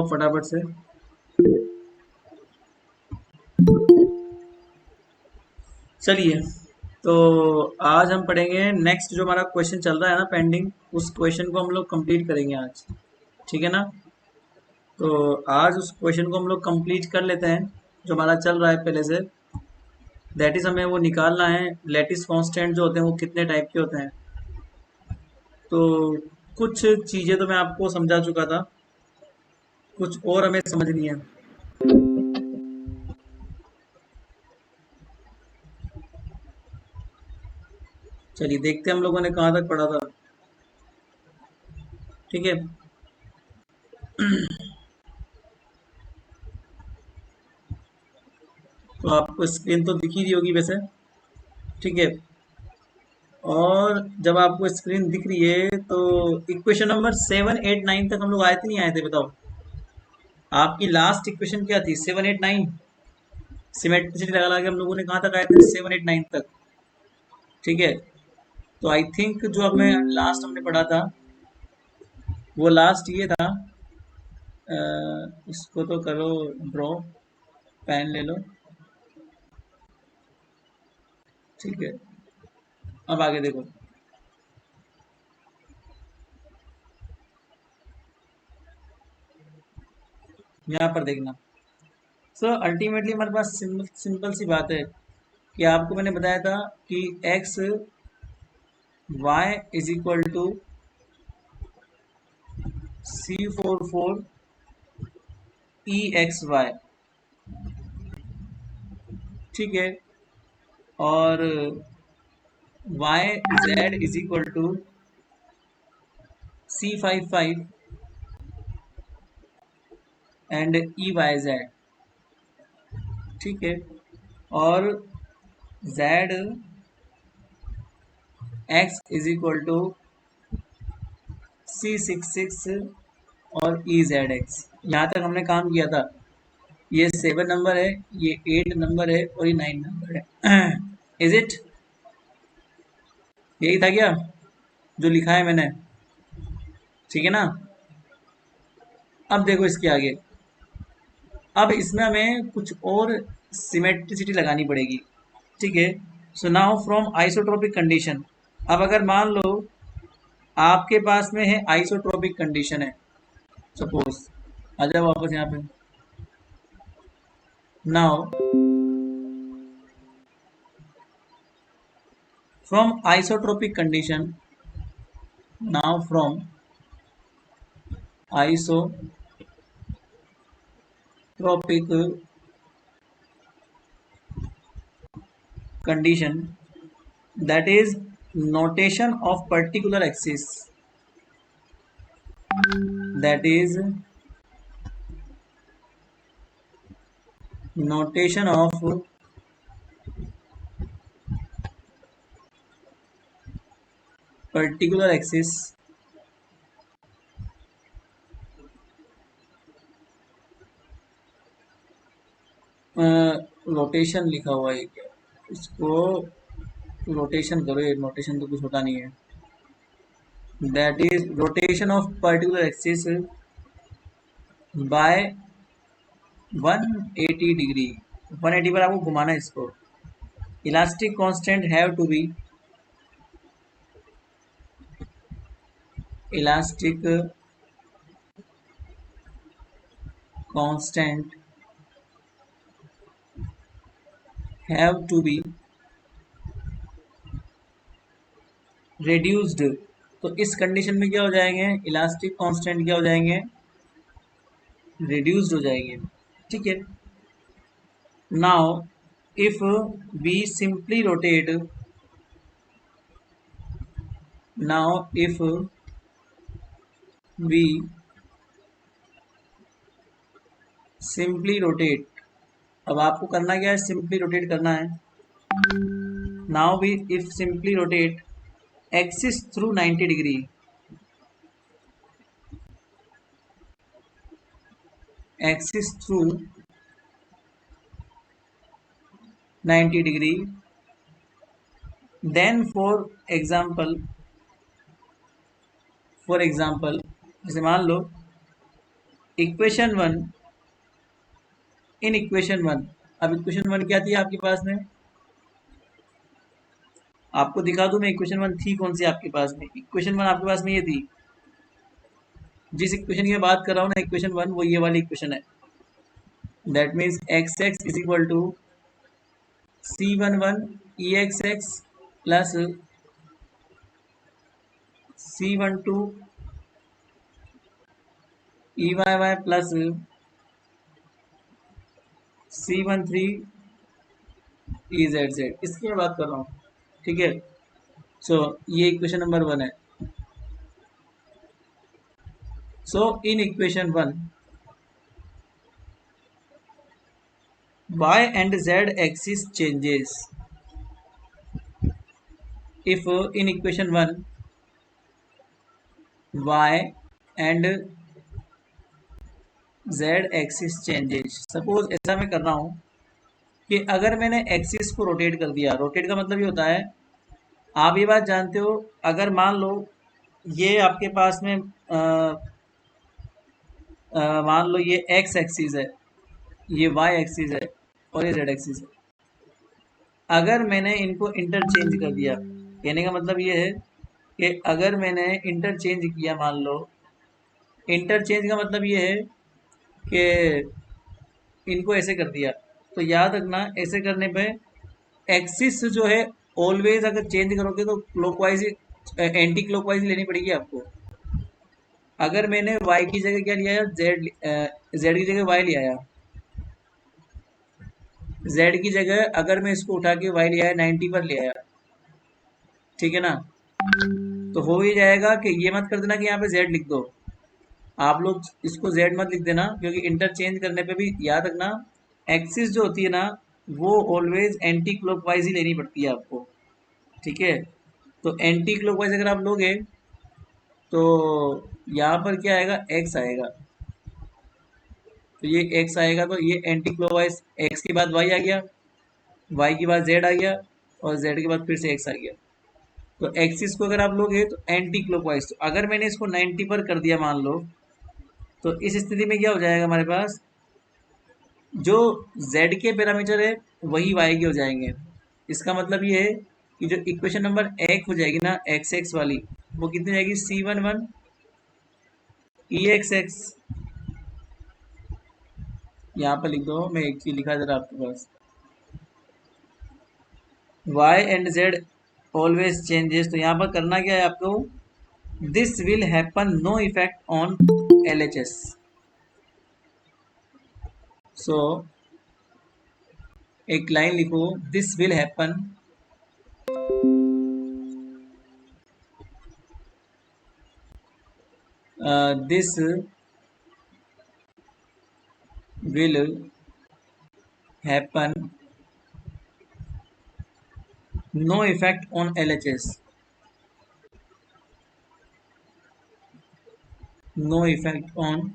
फटाफट से। चलिए, तो आज हम पढ़ेंगे नेक्स्ट जो हमारा क्वेश्चन चल रहा है ना पेंडिंग, उस क्वेश्चन को हम लोग कंप्लीट करेंगे आज। ठीक है ना? तो आज उस क्वेश्चन को हम लोग कंप्लीट कर लेते हैं जो हमारा चल रहा है पहले से। दैट इज हमें वो निकालना है लैटिस कांस्टेंट जो होते हैं वो कितने टाइप के होते हैं। तो कुछ चीज़ें तो मैं आपको समझा चुका था, कुछ और हमें समझनी है। चलिए देखते हैं हम लोगों ने कहाँ तक पढ़ा था। ठीक है, तो आपको स्क्रीन तो दिख ही रही होगी वैसे। ठीक है, और जब आपको स्क्रीन दिख रही है तो इक्वेशन नंबर 7 8 9 तक हम लोग आए थे नहीं आए थे बताओ? आपकी लास्ट इक्वेशन क्या थी? 7 8 9। सिमेट्रिसिटी लगा लगा के हम लोगों ने कहाँ तक आए थे? 7 8 9 तक। ठीक है, तो आई थिंक जो अब मैं लास्ट हमने पढ़ा था वो लास्ट ये था। इसको तो करो ड्रॉ, पेन ले लो। ठीक है, अब आगे देखो। यहाँ पर देखना। सो अल्टीमेटली हमारे पास सिंपल सी बात है कि आपको मैंने बताया था कि X Y is equal to C44 EXY। ठीक है, और YZ is equal to C55 and EYZ। ठीक है, और Z X is equal to C66 और EZX। यहाँ तक हमने काम किया था। ये 7 नंबर है, ये 8 नंबर है और ये 9 नंबर है। Is it? यही था क्या जो लिखा है मैंने? ठीक है ना? अब देखो इसके आगे। अब इसमें हमें कुछ और सिमेट्रिसिटी लगानी पड़ेगी। ठीक है, so now from isotropic condition. अब अगर मान लो आपके पास में है आइसोट्रोपिक कंडीशन है, सपोज, आ जाओ वापस यहाँ पे। Now from isotropic condition, now from isotropic condition, that is notation of particular axis, that is notation of particular axis rotation लिखा हुआ है क्या? इसको रोटेशन करो, ये नोटेशन तो कुछ होता नहीं है। That is rotation of particular axis by 180 degree. 180 पर आपको घुमाना है इसको। Elastic constant have to be, elastic constant have to be reduced। तो इस कंडीशन में क्या हो जाएंगे? इलास्टिक कांस्टेंट क्या हो जाएंगे? रिड्यूस्ड हो जाएंगे। ठीक है, now if we simply rotate, now if we simply rotate, अब आपको करना क्या है? सिंपली रोटेट करना है। Now we if simply rotate axis through 90 degree, axis through 90 degree, then for example जैसे मान लो equation one, in equation one, अब इक्वेशन वन क्या थी आपके पास में, आपको दिखा दूं मैं इक्वेशन वन थी कौन सी आपके पास में। इक्वेशन वन आपके पास में ये थी, जिस इक्वेशन की बात कर रहा हूँ ना इक्वेशन वन, वो ये वाली इक्वेशन है। That means X x is equal to C one one E x x plus C one two E Y Y plus C one three E Z Z, इसकी मैं बात कर रहा हूँ। ठीक है, सो ये इक्वेशन नंबर वन है। So in equation one y and z axis changes if in equation 1 y and z axis changes। Suppose ऐसा मैं कर रहा हूँ कि अगर मैंने एक्सिस को रोटेट कर दिया, रोटेट का मतलब ये होता है, आप ये बात जानते हो, अगर मान लो ये आपके पास में मान लो ये एक्स एक्सिस है, ये वाई एक्सिस है और ये जेड एक्सिस है। अगर मैंने इनको इंटरचेंज कर दिया, कहने का मतलब ये है कि अगर मैंने इंटरचेंज किया, मान लो इंटरचेंज का मतलब ये है कि इनको ऐसे कर दिया, तो याद रखना ऐसे करने पे एक्सिस जो है ऑलवेज अगर चेंज करोगे तो क्लॉकवाइज, एंटी क्लॉकवाइज लेनी पड़ेगी आपको। अगर मैंने y की जगह क्या लिया, z की जगह y ले आया, z की जगह अगर मैं इसको उठा के y ले आया 90 पर ले आया, ठीक है ना, तो हो ही जाएगा कि ये मत कर देना कि यहाँ पे z लिख दो, आप लोग इसको z मत लिख देना, क्योंकि इंटरचेंज करने पे भी याद रखना एक्सिस जो होती है ना वो ऑलवेज एंटी क्लॉकवाइज ही लेनी पड़ती है आपको। ठीक है, तो एंटी क्लॉकवाइज अगर आप लोगे तो यहाँ पर क्या आएगा, x आएगा, तो ये x आएगा, तो ये एंटी क्लॉकवाइज, x के बाद y आ गया, y के बाद z आ गया और z के बाद फिर से x आ गया। तो एक्सिस को अगर आप लोगे तो एंटी क्लॉकवाइज, तो अगर मैंने इसको 90 पर कर दिया मान लो, तो इस स्थिति में क्या हो जाएगा, हमारे पास जो z के पैरामीटर है वही y के हो जाएंगे। इसका मतलब ये है कि जो इक्वेशन नंबर एक हो जाएगी ना एक्स एक्स वाली, वो कितनी जाएगी, सी one one E x x, यहाँ पर लिख दो, मैं एक चीज लिखा जरा आपके पास, y and z always changes, तो यहाँ पर करना क्या है आपको, this will happen no effect on L H S. So एक लाइन लिखो, this will happen this will happen no effect on L H S, no effect on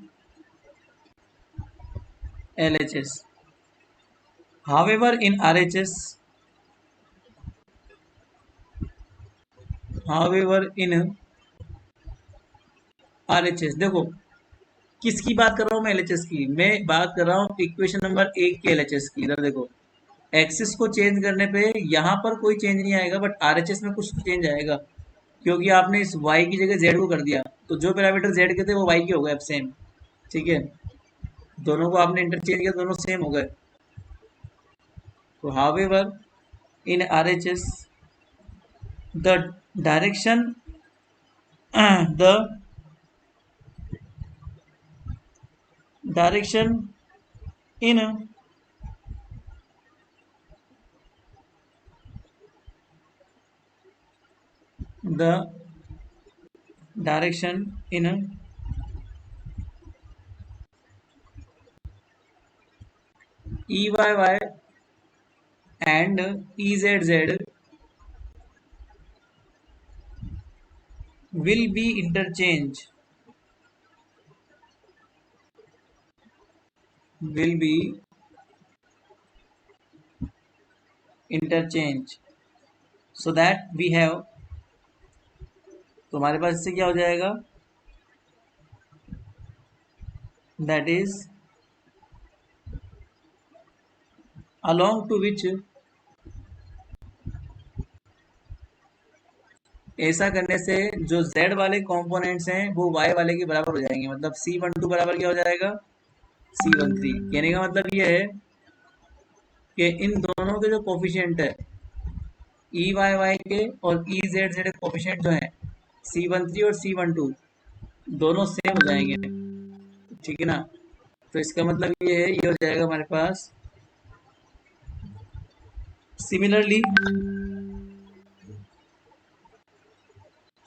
LHS. However, in RHS, however in RHS, देखो किसकी बात कर रहा हूँ मैं, LHS की मैं बात कर रहा हूँ, इक्वेशन नंबर एक के LHS की। इधर देखो, एक्सिस को चेंज करने पे यहाँ पर कोई चेंज नहीं आएगा, बट RHS में कुछ चेंज आएगा, क्योंकि आपने इस y की जगह z को कर दिया, तो जो पैरामीटर z के थे वो y के हो गए अब सेम। ठीक है, दोनों को आपने इंटरचेंज किया, दोनों सेम हो गए। तो however in RHS the direction the direction in the direction in EYY and EZZ will be interchange, will be interchange, so that we have, तो हमारे पास इससे क्या हो जाएगा, that is along to which, ऐसा करने से जो z वाले कंपोनेंट्स हैं वो y वाले के बराबर हो जाएंगे। मतलब C12 बराबर क्या हो जाएगा, C13। कहने का मतलब ये है कि इन दोनों के जो कोफिशिएंट है ई वाई वाई के और ई जेड जेड कोफिशिएंट जो है C13 और C12 दोनों सेम हो जाएंगे, ठीक है ना। तो इसका मतलब ये है, ये हो जाएगा हमारे पास सिमिलरली।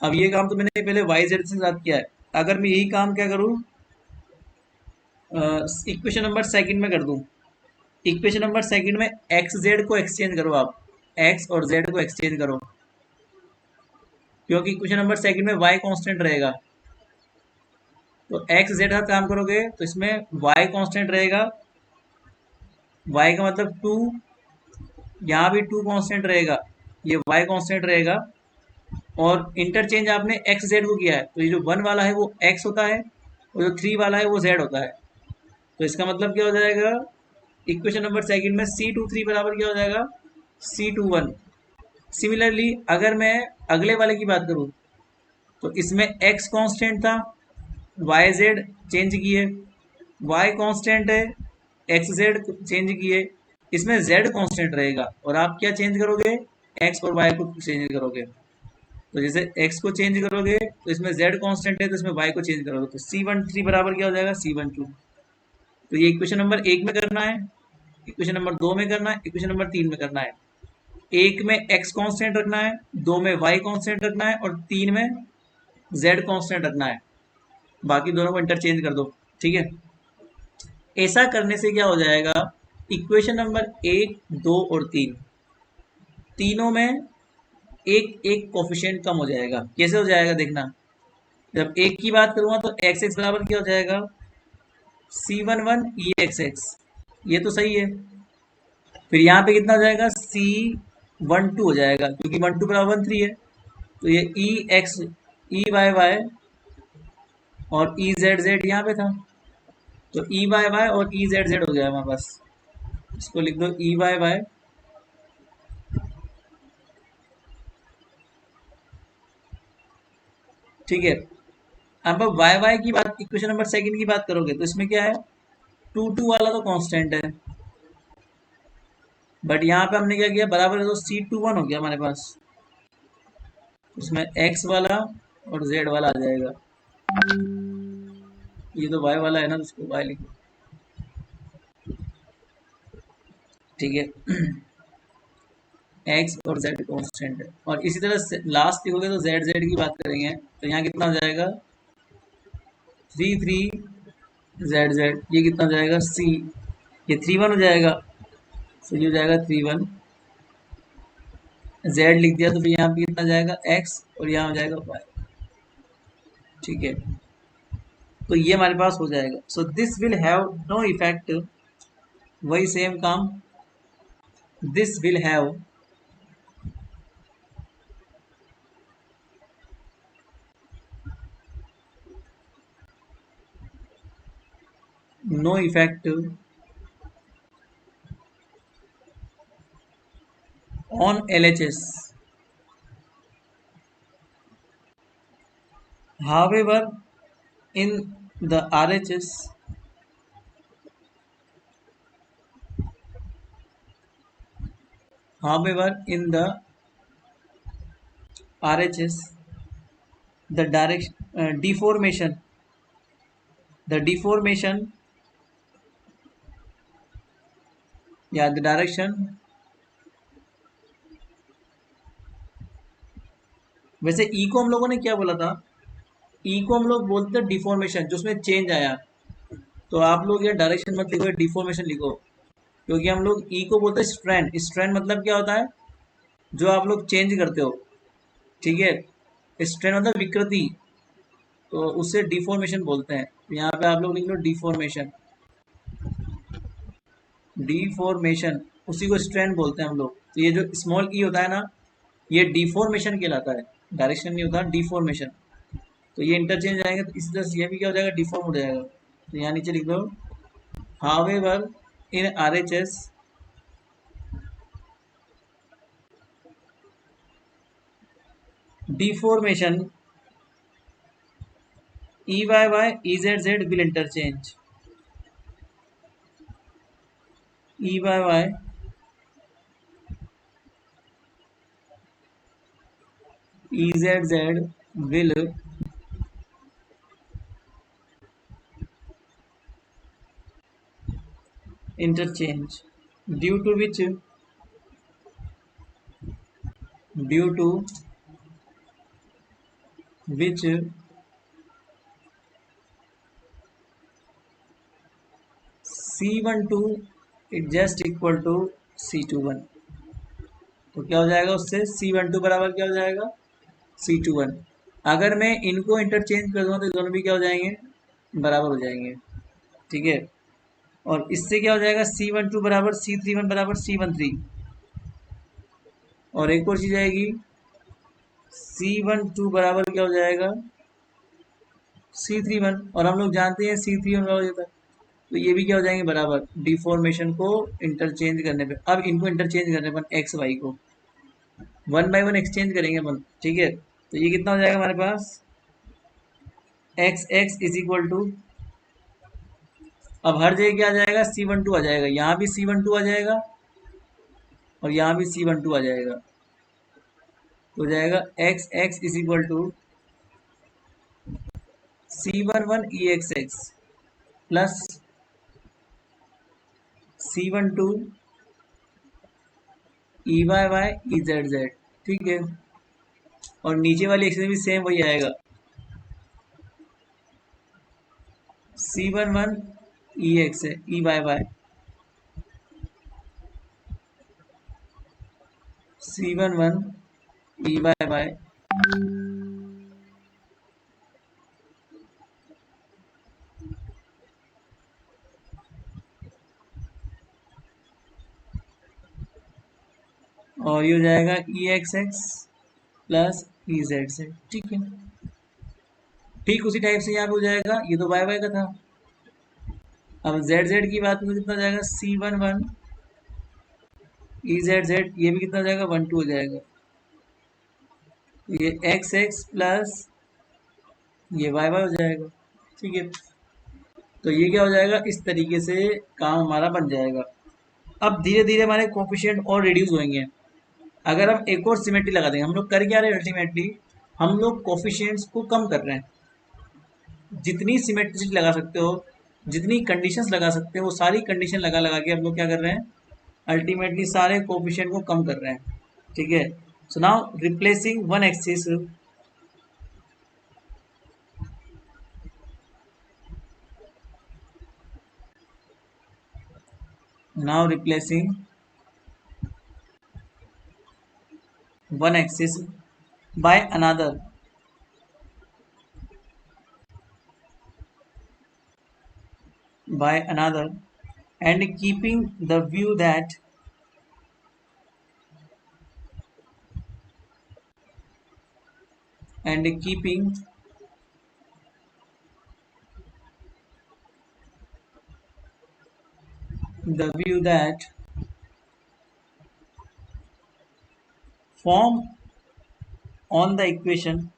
अब ये काम तो मैंने पहले वाई जेड के साथ किया है, अगर मैं यही काम क्या करूं, इक्वेशन नंबर सेकंड में कर दूं। इक्वेशन नंबर सेकंड में एक्स जेड को एक्सचेंज करो, आप एक्स और जेड को एक्सचेंज करो, क्योंकि इक्वेशन नंबर सेकंड में वाई कांस्टेंट रहेगा। तो एक्स जेड का काम करोगे तो इसमें वाई कांस्टेंट रहेगा, वाई का मतलब 2, यहाँ भी 2 कांस्टेंट रहेगा, ये वाई कांस्टेंट रहेगा। और इंटरचेंज आपने एक्स जेड को किया है, तो ये जो 1 वाला है वो एक्स होता है और जो 3 वाला है वो जेड होता है। तो इसका मतलब क्या हो जाएगा, इक्वेशन नंबर सेकंड में C23 बराबर क्या हो जाएगा, C21। सिमिलरली अगर मैं अगले वाले की बात करूं तो इसमें x कांस्टेंट था, वाई जेड चेंज किए, y कांस्टेंट है, एक्स जेड चेंज किए, इसमें z कांस्टेंट रहेगा और आप क्या चेंज करोगे, x और y को चेंज करोगे। तो जैसे x को चेंज करोगे तो इसमें z कांस्टेंट है, तो इसमें y को चेंज करोगे, तो C13 बराबर क्या हो जाएगा, C12। तो ये इक्वेशन नंबर 1 में करना है, इक्वेशन नंबर 2 में करना है, इक्वेशन नंबर 3 में करना है। 1 में x कांस्टेंट रखना है, 2 में y कांस्टेंट रखना है और 3 में z कांस्टेंट रखना है। बाकी दोनों को इंटरचेंज कर दो, ठीक है। ऐसा करने से क्या हो जाएगा, इक्वेशन नंबर 1, 2 और 3 तीनों में एक एक कोफिशिएंट कम हो जाएगा। कैसे हो जाएगा देखना, जब एक की बात करूंगा तो एक्स एक्स बराबर क्या हो जाएगा, C11 ई एक्स एक्स, ये तो सही है। फिर यहाँ पे कितना हो जाएगा, C12 हो जाएगा, क्योंकि 12 बराबर 13 है। तो ये ई एक्स ई वाई वाई और ई जेड जेड यहाँ पे था, तो ई वाई वाई और ई जेड जेड हो गया हमारे पास। इसको लिख दो ई वाई वाई ठीक है। अब वाई वाई की बात, इक्वेशन नंबर सेकंड की बात करोगे तो इसमें क्या है, 2 वाला तो कांस्टेंट है, बट यहाँ पे हमने क्या किया, बराबर है तो C21 हो गया हमारे पास, उसमें x वाला और z वाला आ जाएगा। ये तो y वाला है ना, तो उसको y लिखो, ठीक है। x और z कांस्टेंट है। और इसी तरह लास्ट लिखोगे तो z z की बात करेंगे, तो यहाँ कितना हो जाएगा, 33 z z, ये कितना हो जाएगा, c, ये 31 हो जाएगा, तो ये हो जाएगा 31। z लिख दिया तो फिर यहाँ पे कितना जाएगा, x और यहाँ हो जाएगा y, ठीक है। तो ये हमारे पास हो जाएगा। So this will have no effect, वही सेम काम, this will have no effect on LHS. However, in the RHS, however, in the RHS, the direction deformation, the deformation, yeah, the direction। वैसे ई को हम लोगों ने क्या बोला था, ई को हम लोग बोलते हैं डिफॉर्मेशन, जो उसमें चेंज आया। तो आप लोग ये डायरेक्शन मत लिखो, डिफॉर्मेशन लिखो, क्योंकि हम लोग ई को बोलते हैं स्ट्रैंड। स्ट्रैंड मतलब क्या होता है, जो आप लोग चेंज करते हो, ठीक है। स्ट्रैंड मतलब विकृति, तो उससे डिफॉर्मेशन बोलते हैं। यहाँ पे आप लोग लिख लो डिफॉर्मेशन, डिफॉर्मेशन उसी को स्ट्रैंड बोलते हैं हम लोग। तो ये जो स्मॉल ई होता है ना, ये डिफॉर्मेशन कहलाता है, डायरेक्शन नहीं होता, डिफॉर्मेशन। तो ये इंटरचेंज आएंगे तो इसी तरह से ये भी क्या हो जाएगा, डिफॉर्म हो जाएगा। तो यहाँ नीचे लिख दो however in RHS deformation EYY EZZ will interchange. EYY EZZ will interchange. Due to which C12 is just equal to C21. तो क्या हो जाएगा उससे C12 बराबर क्या हो जाएगा C21. अगर मैं इनको इंटरचेंज कर दूंगा तो दोनों भी क्या हो जाएंगे बराबर हो जाएंगे. ठीक है. और इससे क्या हो जाएगा C12 बराबर C31 बराबर C13. और एक और चीज आएगी C12 बराबर क्या हो जाएगा C31. और हम लोग जानते हैं C31 बराबर होता है. तो ये भी क्या हो जाएंगे बराबर डिफॉर्मेशन को इंटरचेंज करने पे. अब इनको इंटरचेंज करने पर एक्स वाई को 1/1 एक्सचेंज करेंगे अपन. ठीक है. तो ये कितना हो जाएगा हमारे पास x x is equal to. अब हर जगह क्या आ जाएगा C12 आ जाएगा. यहाँ भी C12 आ जाएगा और यहाँ भी C12 आ जाएगा. तो हो जाएगा X x is equal to C11 EXX plus C12 EYY EZZ. ठीक है. और नीचे वाली एक्स में भी सेम वही आएगा C11 EYY C11 EYY और ये हो जाएगा EXX प्लस EZZ. ठीक है. ठीक उसी टाइप से यहाँ पे हो जाएगा. ये तो YY का था. अब ZZ की बात में कितना हो जाएगा C11 EZZ. ये भी कितना हो जाएगा 12 हो जाएगा. ये XX प्लस ये YY हो जाएगा. ठीक है. तो ये क्या हो जाएगा इस तरीके से काम हमारा बन जाएगा. अब धीरे धीरे हमारे कोफिशिएंट और रिड्यूस होंगे. अगर हम एक और सिमेट्री लगा देंगे. हम लोग कर क्या रहे हैं अल्टीमेटली हम लोग कोफिशिएंट्स को कम कर रहे हैं. जितनी सिमेट्रिसिटी लगा सकते हो जितनी कंडीशंस लगा सकते हो वो सारी कंडीशन लगा लगा के हम लोग क्या कर रहे हैं अल्टीमेटली सारे कोफिशिएंट को कम कर रहे हैं. ठीक है. So now replacing one axis now replacing one axis by another and keeping the view that form on the equation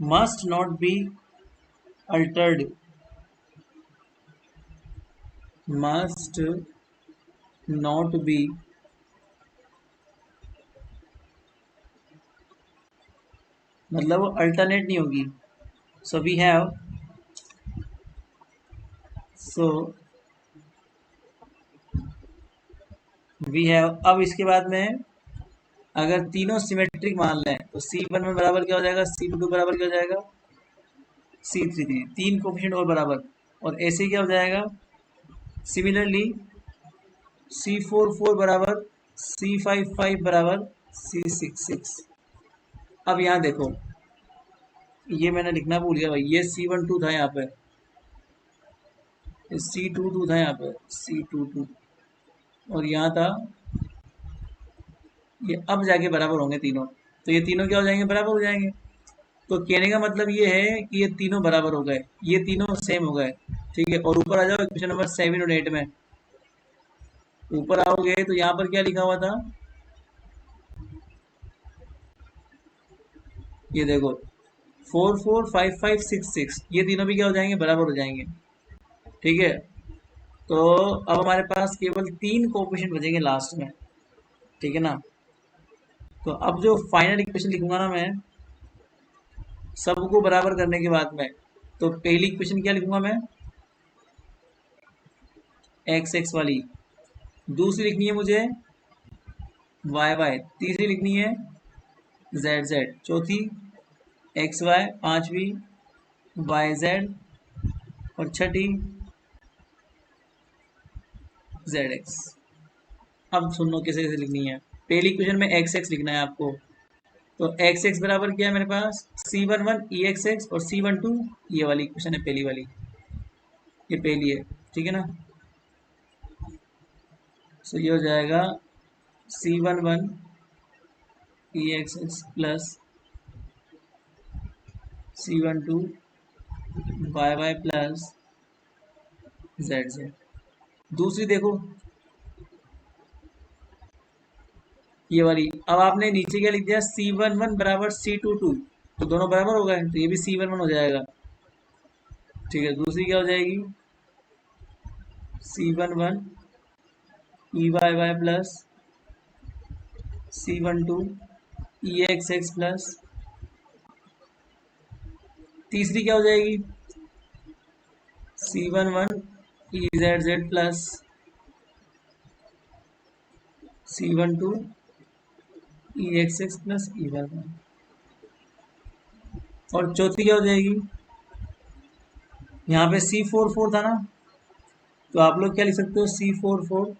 must not be altered. Must not be मतलब वो अल्टरनेट नहीं होगी. सो वी हैव अब इसके बाद में अगर तीनों सिमेट्रिक मान लें तो C11 बराबर क्या हो जाएगा C22 बराबर क्या हो जाएगा C33. तीन कोफिशिएंट और बराबर. और ऐसे क्या हो जाएगा सिमिलरली C44 बराबर C55 बराबर C66. अब यहाँ देखो ये मैंने लिखना भूल गया भाई. ये C12 था यहाँ पे C22 था यहाँ पे C22 और यहाँ था, ये अब जाके बराबर होंगे तीनों। तो ये तीनों क्या हो जाएंगे, बराबर हो जाएंगे। तो कहने का मतलब ये है कि ये तीनों बराबर हो गए, ये तीनों सेम हो गए। ठीक है, और ऊपर आ जाओ क्वेश्चन नंबर 7 और 8 में। ऊपर आओगे तो यहाँ पर क्या लिखा हुआ था, ये देखो 4 4 5 5 6 6, ये तीनों भी क्या हो जाएंगे, बराबर हो जाएंगे। ठीक है, तो अब हमारे पास केवल 3 कोएफिशिएंट बचेंगे लास्ट में। ठीक है ना। तो अब जो फाइनल इक्वेशन लिखूंगा ना मैं, सबको बराबर करने के बाद में, तो पहली इक्वेशन क्या लिखूंगा मैं, एक्स एक्स वाली। दूसरी लिखनी है मुझे वाई वाई। तीसरी लिखनी है जेड जेड। चौथी एक्स वाई। पांचवी वाई जेड। और छठी जेड एक्स। अब सुन लो कैसे कैसे लिखनी है। पहली इक्वेशन में एक्स एक्स लिखना है आपको। तो एक्स एक्स बराबर क्या है मेरे पास, C11 ई एक्स एक्स और C12, ये वाली इक्वेशन है पहली वाली, ये पहली है। ठीक है ना। तो ये हो जाएगा C11 e x x plus C12 y Y plus z z. दूसरी देखो ये वाली। अब आपने नीचे क्या लिख दिया, C11 बराबर C22, तो दोनों बराबर हो गए, तो ये भी C11 हो जाएगा। ठीक है, दूसरी क्या हो जाएगी, C11 e Y Y plus C12 e x x plus. तीसरी क्या हो जाएगी, C11 e Z z plus C12 e x x plus e Y y. और चौथी क्या हो जाएगी, यहाँ पे C44 था ना, तो आप लोग क्या लिख सकते हो, C44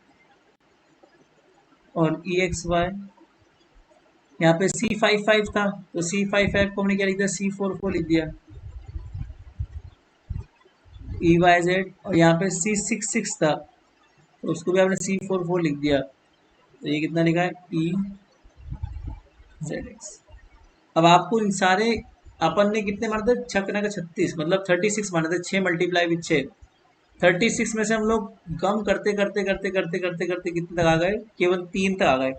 और ई एक्स वाई। यहाँ पे C55 था, तो C55 को हमने क्या लिख दिया, C44 लिख दिया, ई वाई जेड। और यहाँ पे C66 था, तो उसको भी आपने C44 लिख दिया, तो ये कितना लिखा है, ई जेड एक्स। अब आपको इन सारे, अपन ने कितने माने थे, छक्का का 36, मतलब 36 माने थे, 6 मल्टीप्लाई विथ 6। 36 में से हम लोग कम करते करते करते करते करते करते कितने तक आ गए, केवल 3 तक आ गए।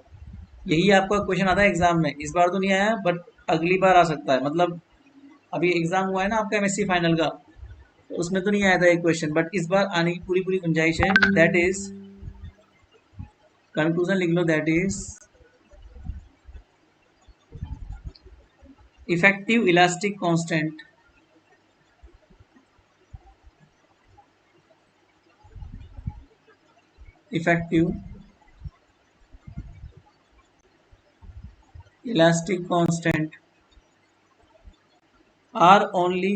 यही आपका क्वेश्चन आता है एग्जाम में। इस बार तो नहीं आया, बट अगली बार आ सकता है। मतलब अभी एग्जाम हुआ है ना आपका MSc फाइनल का, तो उसमें तो नहीं आया था एक क्वेश्चन, बट इस बार आने की पूरी पूरी गुंजाइश है। दैट इज, कंक्लूजन लिख लो, that is effective elastic constant effective elastic constant are only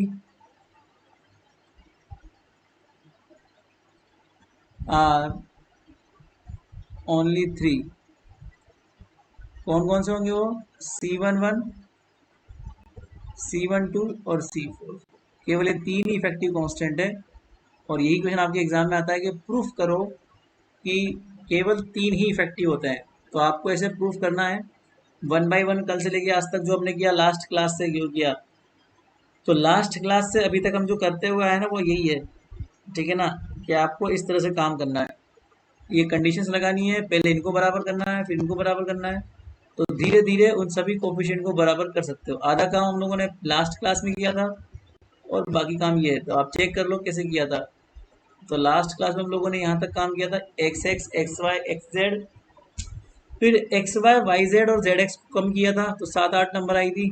are only 3। कौन कौन से होंगे वो, C11 C12 और C4। केवल ये 3 ही इफेक्टिव कांस्टेंट है। और यही क्वेश्चन आपके एग्जाम में आता है कि प्रूफ करो कि केवल 3 ही इफेक्टिव होते हैं। तो आपको ऐसे प्रूफ करना है 1 बाय 1, कल से लेके आज तक जो हमने किया, लास्ट क्लास से जो किया। तो लास्ट क्लास से अभी तक हम जो करते हुए आए ना, वो यही है। ठीक है ना, कि आपको इस तरह से काम करना है, ये कंडीशंस लगानी है, पहले इनको बराबर करना है, फिर इनको बराबर करना है। तो धीरे धीरे उन सभी कोफिशिएंट को बराबर कर सकते हो। आधा काम हम लोगों ने लास्ट क्लास में किया था, और बाकी काम ये है, तो आप चेक कर लो कैसे किया था। तो लास्ट क्लास में हम लोगों ने यहाँ तक काम किया था, X X X Y X Z, फिर एक्स वाई वाई जेड और जेड एक्स को कम किया था, तो 7 8 नंबर आई थी।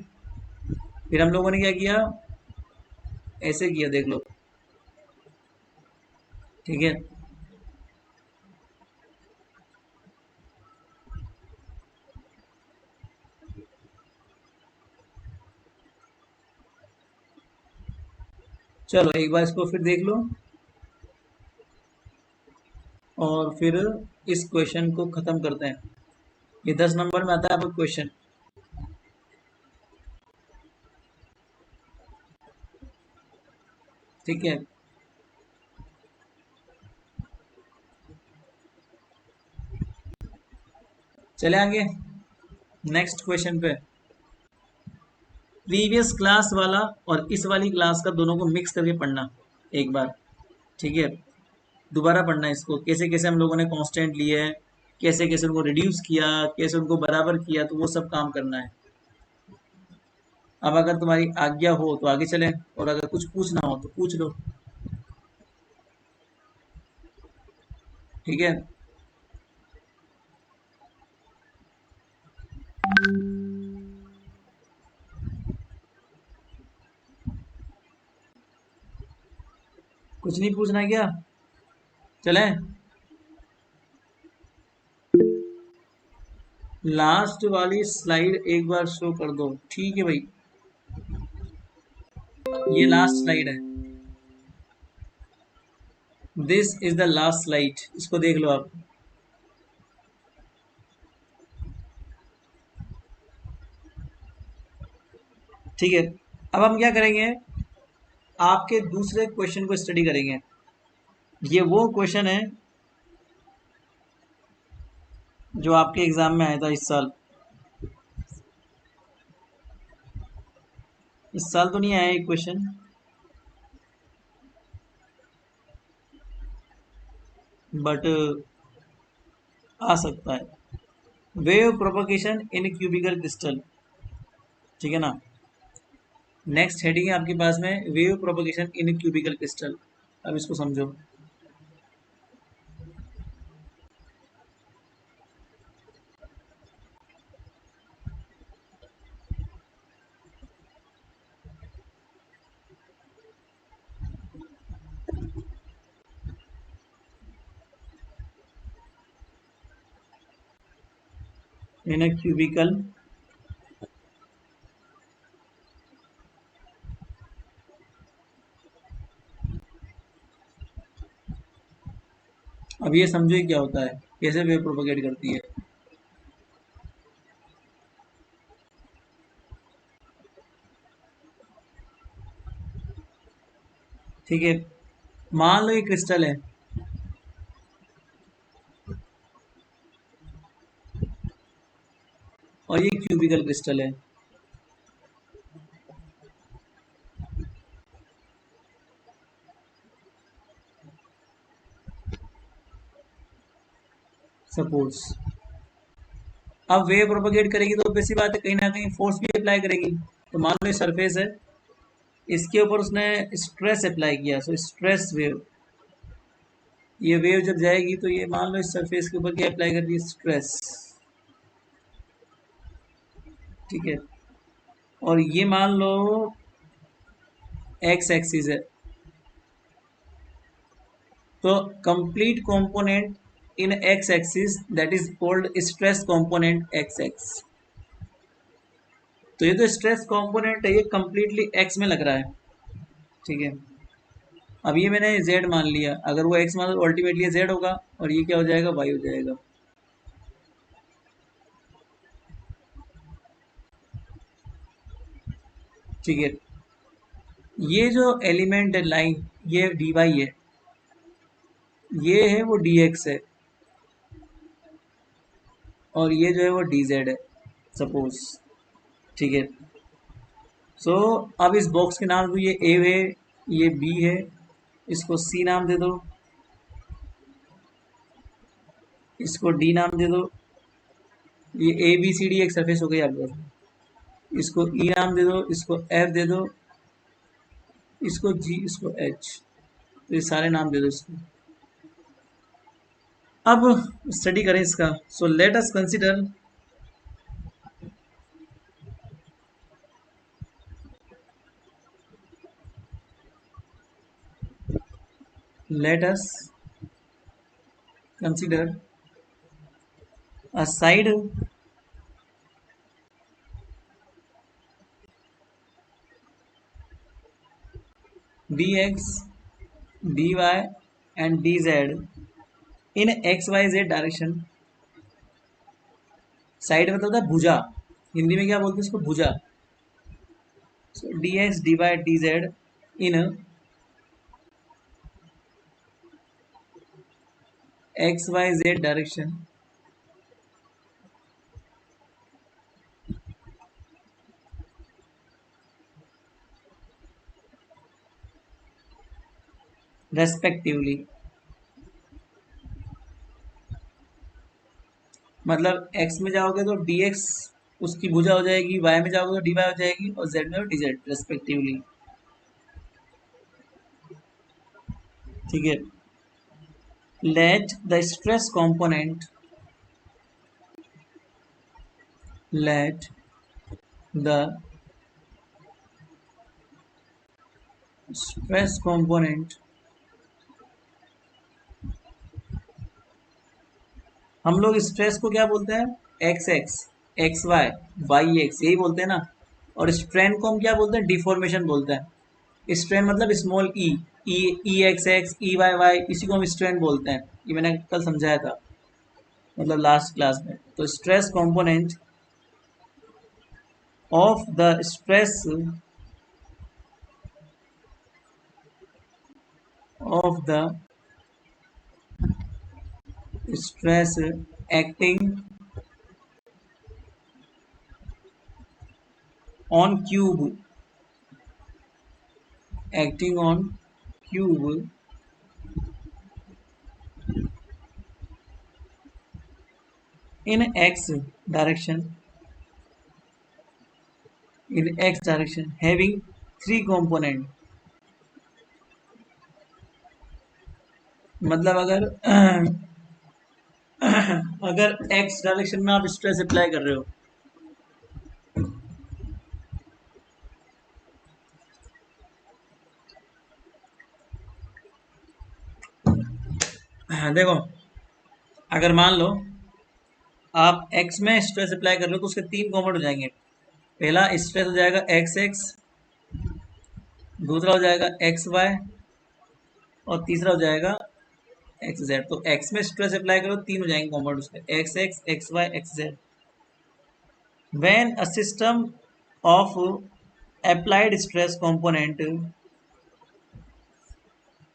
फिर हम लोगों ने क्या किया, ऐसे किया, देख लो। ठीक है, चलो एक बार इसको फिर देख लो, और फिर इस क्वेश्चन को खत्म करते हैं। ये 10 नंबर में आता है आपका क्वेश्चन। ठीक है, चले आगे नेक्स्ट क्वेश्चन पे। प्रीवियस क्लास वाला और इस वाली क्लास का दोनों को मिक्स करके पढ़ना एक बार, ठीक है। दोबारा पढ़ना इसको, कैसे कैसे हम लोगों ने कांस्टेंट लिए है, कैसे कैसे उनको रिड्यूस किया, कैसे उनको बराबर किया, तो वो सब काम करना है। अब अगर तुम्हारी आज्ञा हो तो आगे चलें, और अगर कुछ पूछना हो तो पूछ लो, ठीक है। कुछ नहीं पूछना क्या, चलें। लास्ट वाली स्लाइड एक बार शो कर दो, ठीक है भाई। ये लास्ट स्लाइड है, this is the last slide, इसको देख लो आप। ठीक है, अब हम क्या करेंगे, आपके दूसरे क्वेश्चन को स्टडी करेंगे। ये वो क्वेश्चन है जो आपके एग्जाम में आया था इस साल। इस साल तो नहीं आया ये क्वेश्चन, बट आ सकता है। वेव प्रोपगेशन इन क्यूबिकल क्रिस्टल, ठीक है ना। नेक्स्ट हेडिंग है आपके पास में, वेव प्रोपगेशन इन क्यूबिकल क्रिस्टल। अब इसको समझो। इन क्यूबिकल अब ये समझो ये क्या होता है, कैसे वेव प्रोपगेट करती है। ठीक है, मान लो ये क्रिस्टल है, और ये क्यूबिकल क्रिस्टल है। सपोज अब वेव प्रोपगेट करेगी तो वैसी बात है, कहीं ना कहीं फोर्स भी अप्लाई करेगी। तो मान लो ये सरफेस है, इसके ऊपर उसने स्ट्रेस अप्लाई किया, सो स्ट्रेस वेव। ये वेव जब जाएगी तो ये मान लो इस सरफेस के ऊपर क्या अप्लाई कर रही है, स्ट्रेस, ठीक है। और ये मान लो एक्स एक्सिस है, तो complete component in x axis that is called stress component x x. तो ये तो स्ट्रेस कंपोनेंट है, ये कंप्लीटली एक्स में लग रहा है, ठीक है। अब ये मैंने z मान लिया, अगर वो x मान लो अल्टीमेटली z होगा, और ये क्या हो जाएगा, y हो जाएगा। ठीक है, ये जो एलिमेंट है लाइन, ये dy है, ये है वो dx है, और ये जो है वो dz है, सपोज, ठीक है। सो अब इस बॉक्स के नाम दो, ये a है, ये b है, इसको c नाम दे दो, इसको d नाम दे दो। ये ए बी सी डी एक सरफेस हो गई आपके पास। इसको ई नाम दे दो, इसको एफ दे दो, इसको जी, इसको एच, तो ये सारे नाम दे दो इसको। अब स्टडी करें इसका। So let us consider, let us consider a side dx dy and dz in xyz direction. Side मतलब होता है भुजा, हिंदी में क्या बोलते हैं इसको, भुजा। So d x d y d z in x y z direction respectively. मतलब x में जाओगे तो dx उसकी भुजा हो जाएगी, y में जाओगे तो dy हो जाएगी, और z में dz रेस्पेक्टिवली। ठीक है। Let the stress component, let the stress component, हम लोग स्ट्रेस को क्या बोलते हैं? X X, X Y, Y X, यही बोलते हैं ना। और स्ट्रेन को हम क्या बोलते हैं? डिफॉर्मेशन बोलते हैं। स्ट्रेन मतलब small e, e x x, e Y y, इसी को हम स्ट्रेन बोलते हैं। ये मैंने कल समझाया था, मतलब लास्ट क्लास में। तो stress component of the stress, of the stress acting on cube, acting on cube in x direction, in x direction having three component। मतलब अगर अगर x डायरेक्शन में आप स्ट्रेस अप्लाई कर रहे हो, देखो, अगर मान लो आप x में स्ट्रेस अप्लाई कर रहे हो तो उसके तीन कॉम्पोनेंट हो जाएंगे। पहला स्ट्रेस हो जाएगा एक्स एक्स, दूसरा हो जाएगा एक्स वाई, और तीसरा हो जाएगा एक्स जेड। तो x में स्ट्रेस अप्लाई करो, तीन हो जाएंगे कॉम्पोनेंट उसके, X X, X Y, X Z. When a system of applied stress component,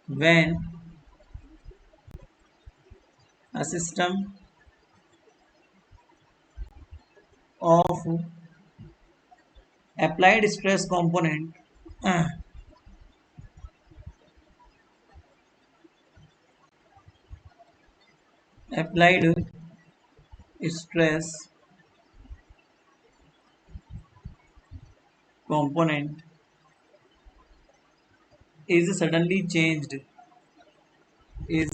when a system of applied stress component applied stress component is suddenly changed, is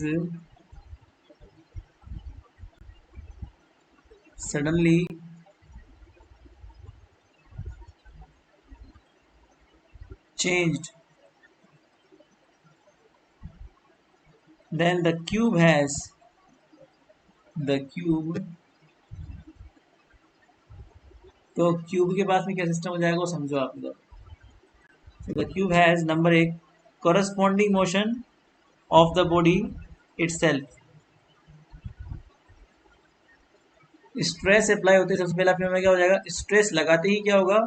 suddenly changed, then the cube has, the cube, तो cube के पास में क्या system हो जाएगा वो समझो आप इधर। So the cube has number एक, corresponding motion of the body itself। Stress apply होते सबसे पहले अपने में क्या हो जाएगा? स्ट्रेस लगाते ही क्या होगा?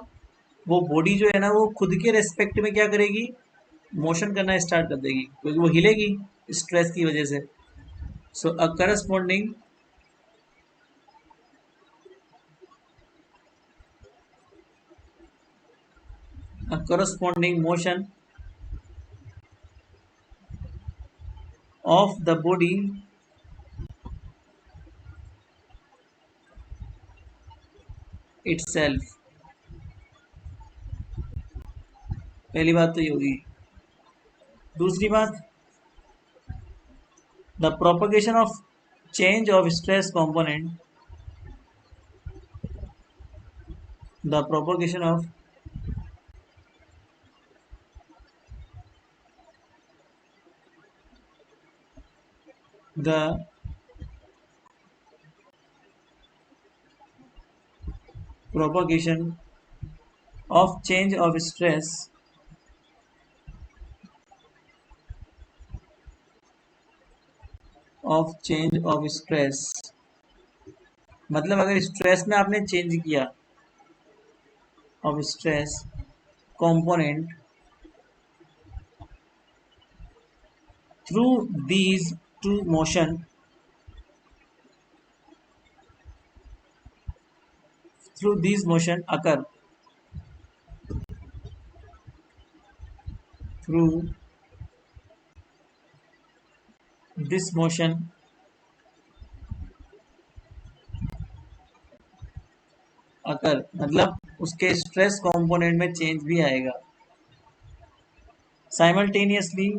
वो बॉडी जो है ना वो खुद के रेस्पेक्ट में क्या करेगी? मोशन करना स्टार्ट कर देगी, क्योंकि वो हिलेगी स्ट्रेस की वजह से। So uh corresponding motion of the body itself। पहली बात तो ये होगी। दूसरी बात, the propagation of change of stress component, the propagation of the propagation of change of stress, of change of stress, मतलब अगर स्ट्रेस में आपने चेंज किया of stress component through these two motion, through these motion occur, through this motion occur, मतलब उसके stress component में change भी आएगा। Simultaneously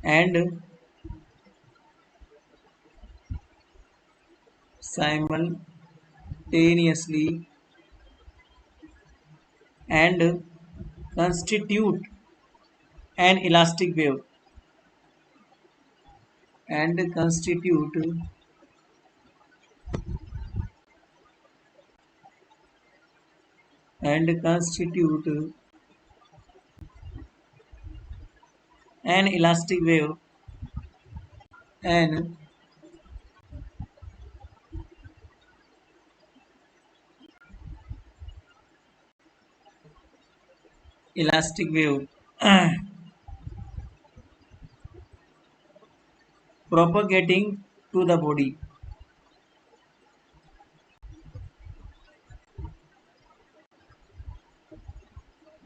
and simultaneously and constitute an elastic wave and constitute and constitute an elastic wave an elastic wave propagating to the body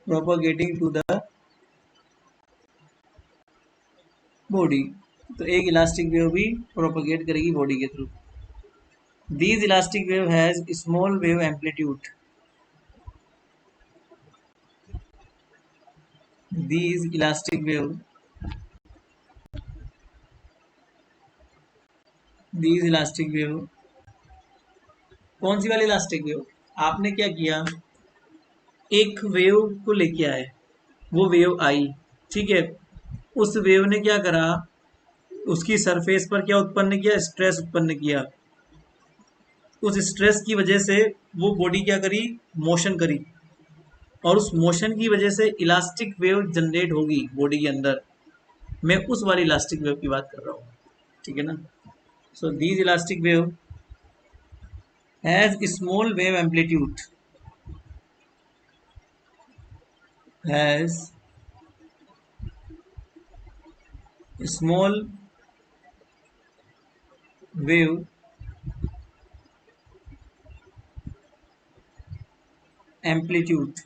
propagating to the body। तो एक elastic wave भी propagate करेगी body के through. These elastic wave has small wave amplitude. These elastic wave these elastic wave कौन सी वाली elastic wave? आपने क्या किया, एक वेव को लेके आए, वो वेव आई, ठीक है, उस वेव ने क्या करा, उसकी सरफेस पर क्या उत्पन्न किया, स्ट्रेस उत्पन्न किया। उस स्ट्रेस की वजह से वो बॉडी क्या करी, मोशन करी, और उस मोशन की वजह से इलास्टिक वेव जनरेट होगी बॉडी के अंदर। मैं उस वाली इलास्टिक वेव की बात कर रहा हूँ, ठीक है ना। So these elastic wave has small wave amplitude has small wave amplitude।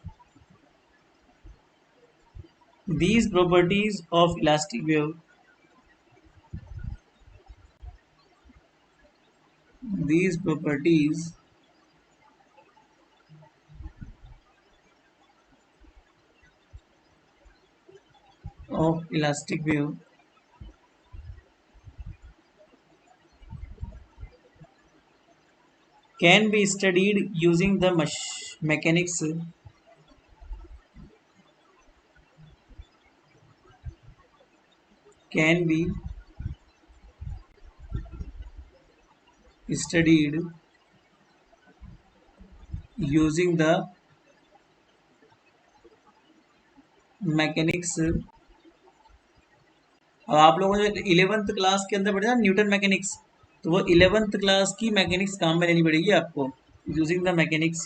These properties of elastic wave these properties of elastic wave can be studied using the mechanics can be studied using the mechanics। अब आप लोगों ने 11th class के अंदर पढ़ा Newton mechanics, तो वो 11th class की मैकेनिक्स काम में लेनी पड़ेगी आपको। Using the mechanics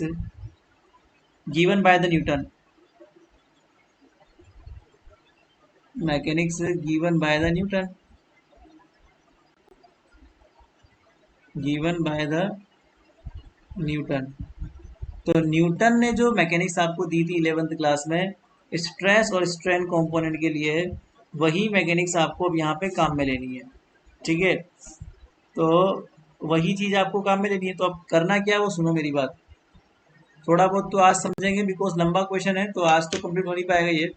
given by the Newton, mechanics given by the Newton, given by the Newton. तो न्यूटन ने जो मैकेनिक्स आपको दी थी 11th क्लास में स्ट्रेस और स्ट्रेन कंपोनेंट के लिए, वही मैकेनिक्स आपको अब यहाँ पे काम में लेनी है, ठीक है। तो वही चीज़ आपको काम में लेनी है। तो अब करना क्या है वो सुनो मेरी बात। थोड़ा बहुत तो आज समझेंगे बिकॉज लंबा क्वेश्चन है, तो आज तो कंप्लीट हो नहीं पाएगा, ये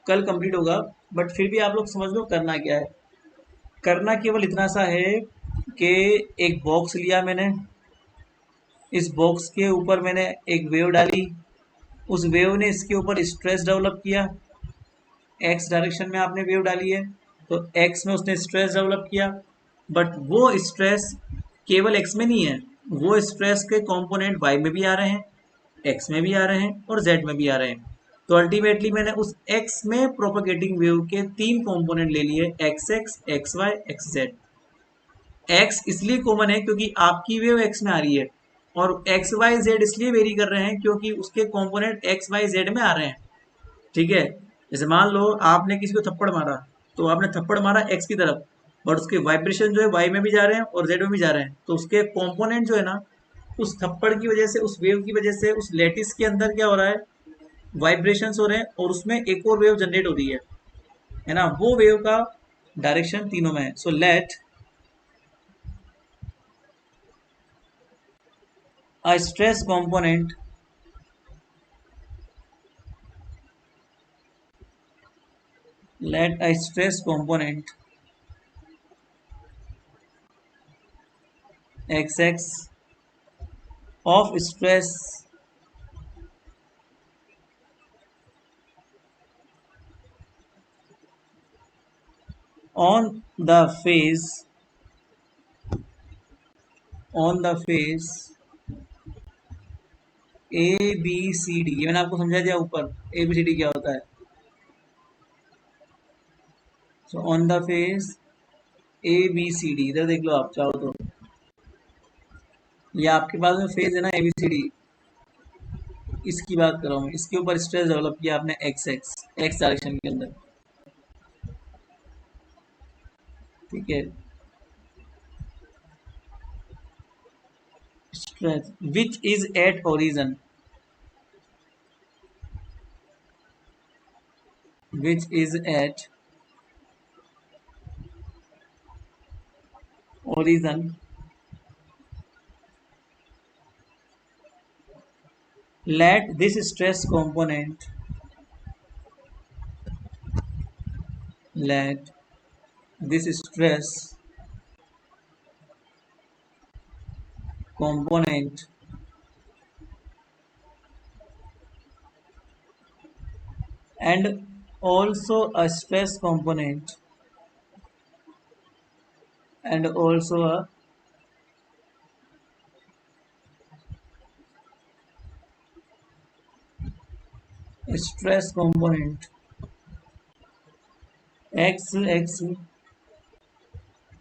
कल कंप्लीट होगा, बट फिर भी आप लोग समझ लो करना क्या है। करना केवल इतना सा है कि एक बॉक्स लिया मैंने, इस बॉक्स के ऊपर मैंने एक वेव डाली, उस वेव ने इसके ऊपर स्ट्रेस डेवलप किया, एक्स डायरेक्शन में आपने वेव डाली है, तो एक्स में उसने स्ट्रेस डेवलप किया, बट वो स्ट्रेस केवल एक्स में नहीं है, वो स्ट्रेस के कंपोनेंट वाई में भी आ रहे हैं, एक्स में भी आ रहे हैं और जेड में भी आ रहे हैं। तो अल्टीमेटली मैंने उस एक्स में प्रोपेगेटिंग वेव के 3 कंपोनेंट ले लिए, X X, X Y, X Z. X इसलिए कॉमन है क्योंकि आपकी वेव एक्स में आ रही है, और एक्स वाई जेड इसलिए वेरी कर रहे हैं क्योंकि उसके कंपोनेंट एक्स वाई जेड में आ रहे हैं, ठीक है। जैसे मान लो आपने किसी को थप्पड़ मारा, तो आपने थप्पड़ मारा एक्स की तरफ, बट उसके वाइब्रेशन जो है वाई में भी जा रहे हैं और जेड में भी जा रहे हैं, तो उसके कंपोनेंट जो है ना, उस थप्पड़ की वजह से, उस वेव की वजह से उस लेटिस के अंदर क्या हो रहा है, वाइब्रेशंस हो रहे हैं, और उसमें एक और वेव जनरेट हो रही है ना। वो वेव का डायरेक्शन तीनों में है। So let a stress component let a stress component xx of stress on the phase A B C D. ये मैंने आपको समझा दिया ऊपर ए बी सी डी क्या होता है। So on the phase A B C D, इधर देख लो आप चाहो तो, ये आपके पास में फेज है ना ए बी सी डी, इसकी बात कर रहा हूँ। इसके ऊपर स्ट्रेस डेवलप किया आपने एक्स एक्स एक्स डायरेक्शन के अंदर, ठीक है। Stress which is at origin, which is at origin let this stress component let this stress component and also a stress component and also a stress component x x,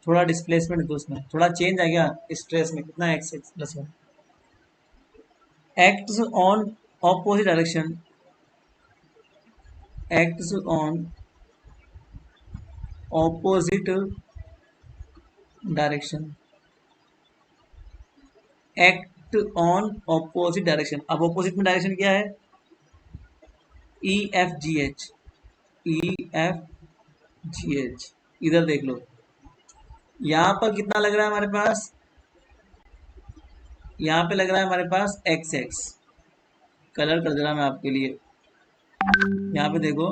थोड़ा displacement है तो उसमें थोड़ा change आ गया stress में, कितना x x plus one, acts on opposite direction acts on opposite direction act on opposite direction. अब opposite में डायरेक्शन क्या है, E F G H, E F G H. इधर देख लो यहाँ पर कितना लग रहा है हमारे पास, यहाँ पे लग रहा है हमारे पास एक्स एक्स। कलर कर दे रहा मैं आपके लिए, यहाँ पे देखो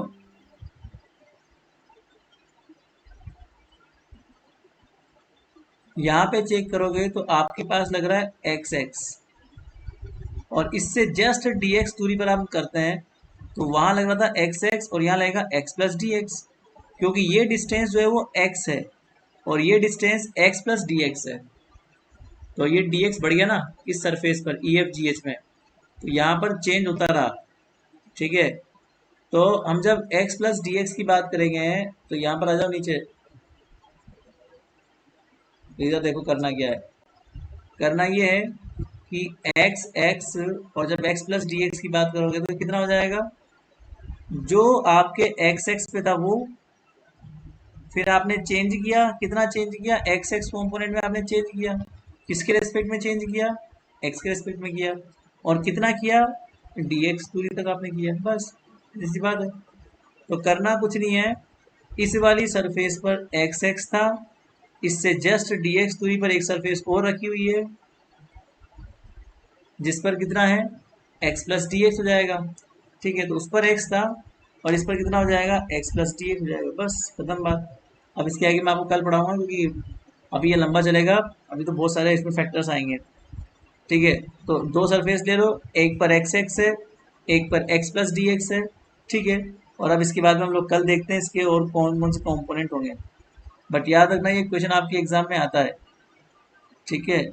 यहाँ पे चेक करोगे तो आपके पास लग रहा है एक्स एक्स, और इससे जस्ट डी एक्स दूरी पर आप करते हैं तो वहां लग रहा था एक्स एक्स और यहाँ लगेगा एक्स प्लस डी एक्स, क्योंकि ये डिस्टेंस जो है वो एक्स है और ये distance x plus D x है। तो ये डी एक्स बढ़ गया ना इस सरफेस पर ई एफ जी एच में, तो यहाँ पर चेंज होता रहा, ठीक है। तो हम जब x प्लस डी एक्स की बात करेंगे तो यहाँ पर आ जाओ नीचे, इधर देखो करना क्या है, करना ये है कि x x और जब x प्लस डी एक्स की बात करोगे तो कितना हो जाएगा, जो आपके x x पे था वो फिर आपने चेंज किया, कितना चेंज किया, x x कॉम्पोनेंट में आपने चेंज किया, किसके रेस्पेक्ट में चेंज किया, x के रेस्पेक्ट में किया, और कितना किया, dx दूरी तक आपने किया, बस इसी बात है। तो करना कुछ नहीं है, इस वाली सरफेस पर एक्स एक्स था, इससे जस्ट डी एक्स दूरी पर एक सरफेस और रखी हुई है जिस पर कितना है एक्स प्लस डी एक्स हो जाएगा, ठीक है। तो उस पर एक्स था और इस पर कितना हो जाएगा एक्स प्लस डी एक्स हो जाएगा, बस खत्म बात। अब इसके आगे मैं आपको कल पढ़ाऊंगा क्योंकि अभी ये लंबा चलेगा, अभी तो बहुत सारे इसमें फैक्टर्स आएंगे, ठीक है। तो दो सरफेस ले लो, एक पर एक्स एक्स है, एक पर एक्स प्लस डी एक्स है, ठीक है। और अब इसके बाद में हम लोग कल देखते हैं इसके और कौन कौन से कॉम्पोनेंट होंगे, बट याद रखना ये क्वेश्चन आपके एग्जाम में आता है, ठीक है।